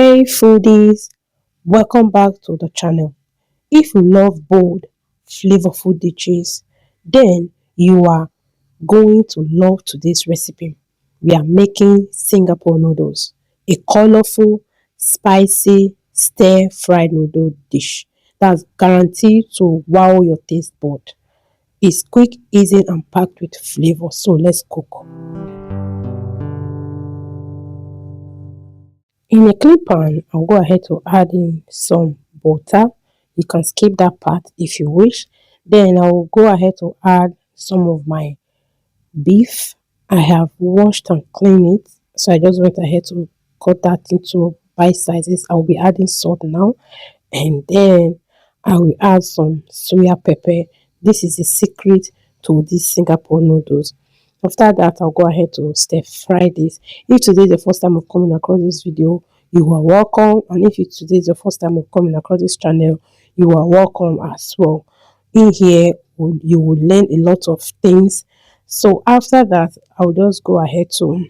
Hey foodies, welcome back to the channel. If you love bold, flavorful dishes, then you are going to love today's recipe. We are making Singapore noodles, a colorful, spicy, stir-fried noodle dish that's guaranteed to wow your taste bud. It's quick, easy, and packed with flavor. So let's cook. In a clean pan, I'll go ahead to add in some butter. You can skip that part if you wish. Then I will go ahead to add some of my beef. I have washed and cleaned it, so I just went ahead to cut that into bite sizes. I'll be adding salt now, and then I will add some soya pepper. This is the secret to these Singapore noodles. After that, I'll go ahead to stir fry this. If today is the first time of coming across this video, you are welcome. And if today is the first time of coming across this channel, you are welcome as well. In here, you will learn a lot of things. So after that, I'll just go ahead to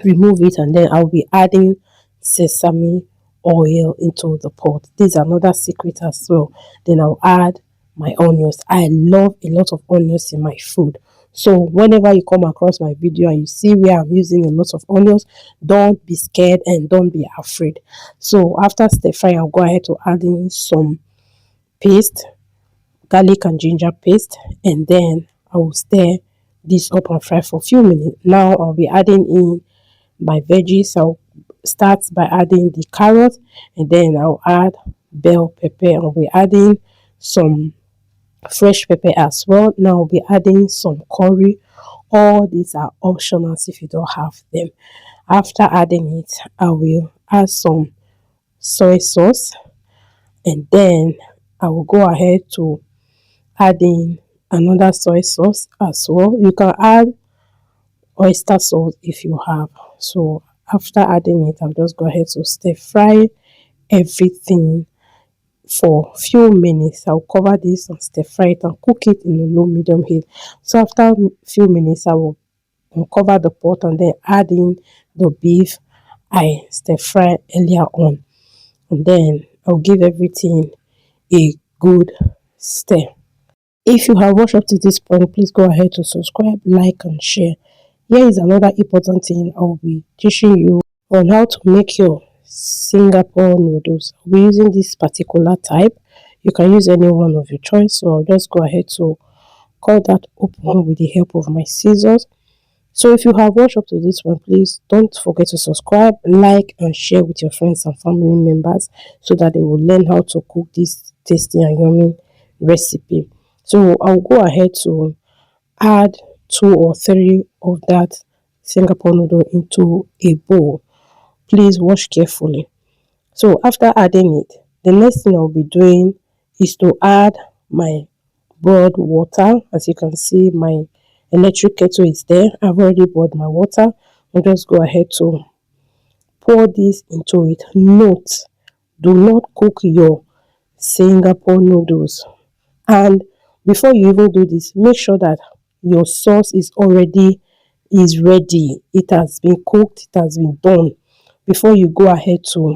remove it, and then I'll be adding sesame oil into the pot. This is another secret as well. Then I'll add my onions. I love a lot of onions in my food. So whenever you come across my video and you see where I'm using a lot of onions, don't be scared and don't be afraid. So after stir fry, I'll go ahead to add in some paste, garlic and ginger paste, and then I will stir this up and fry for a few minutes. Now I'll be adding in my veggies. I'll start by adding the carrot, and then I'll add bell pepper. I'll be adding some fresh pepper as well. Now I'll be adding some curry. All these are optionals if you don't have them. After adding it, I will add some soy sauce, and then I will go ahead to add in another soy sauce as well. You can add oyster sauce if you have. So after adding it, I'll just go ahead to stir fry everything for a few minutes. I'll cover this and stir fry it and cook it in a low medium heat. So after a few minutes, I will uncover the pot and then add in the beef I stir fry earlier on, and then I'll give everything a good stir. If you have watched up to this point, please go ahead to subscribe, like, and share. Here is another important thing. I will be teaching you on how to make your Singapore noodles. I'll be using this particular type. You can use any one of your choice. So I'll just go ahead to cut that open with the help of my scissors. So if you have watched up to this one, please don't forget to subscribe, like, and share with your friends and family members so that they will learn how to cook this tasty and yummy recipe. So I'll go ahead to add 2 or 3 of that Singapore noodle into a bowl. Please wash carefully. So after adding it, the next thing I'll be doing is to add my boiled water. As you can see, my electric kettle is there. I've already boiled my water. I'll just go ahead to pour this into it. Note, do not cook your Singapore noodles. And before you even do this, make sure that your sauce is ready. It has been cooked, it has been done before you go ahead to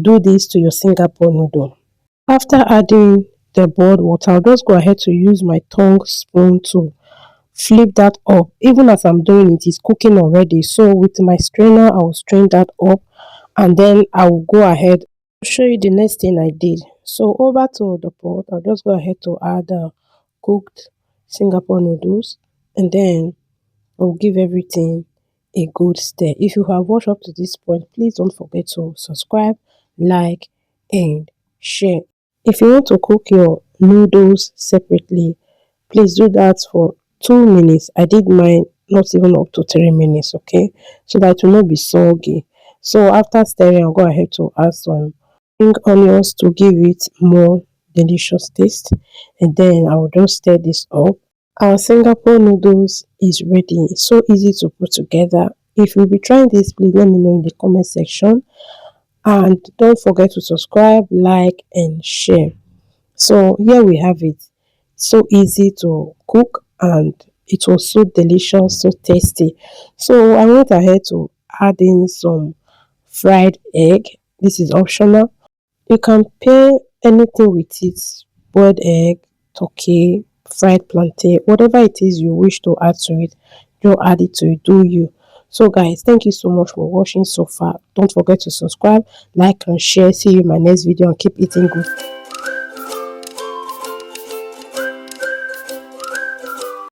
do this to your Singapore noodle. After adding the boiled water, I'll just go ahead to use my tongue spoon to flip that up. Even as I'm doing it, it's cooking already. So with my strainer, I'll strain that up, and then I will go ahead to show you the next thing I did. So over to the pot, I'll just go ahead to add the cooked Singapore noodles, and then I'll give everything a good stir. If you have watched up to this point, please don't forget to subscribe, like, and share. If you want to cook your noodles separately, please do that for 2 minutes. I did mine not even up to 3 minutes, okay, so that it will not be soggy. So after stirring, I'll go ahead to add some pink onions to give it more delicious taste, and then I will just stir this up. Our Singapore noodles is ready. It's so easy to put together. If you'll be trying this, please let me know in the comment section, and don't forget to subscribe, like, and share. So here we have it. So easy to cook, and it was so delicious, so tasty. So I went ahead to add in some fried egg. This is optional. You can pair anything with it: boiled egg, turkey, fried plantain, whatever it is you wish to add to it, just add it to it, do you. So guys, thank you so much for watching so far. Don't forget to subscribe, like and share. See you in my next video, and keep eating good.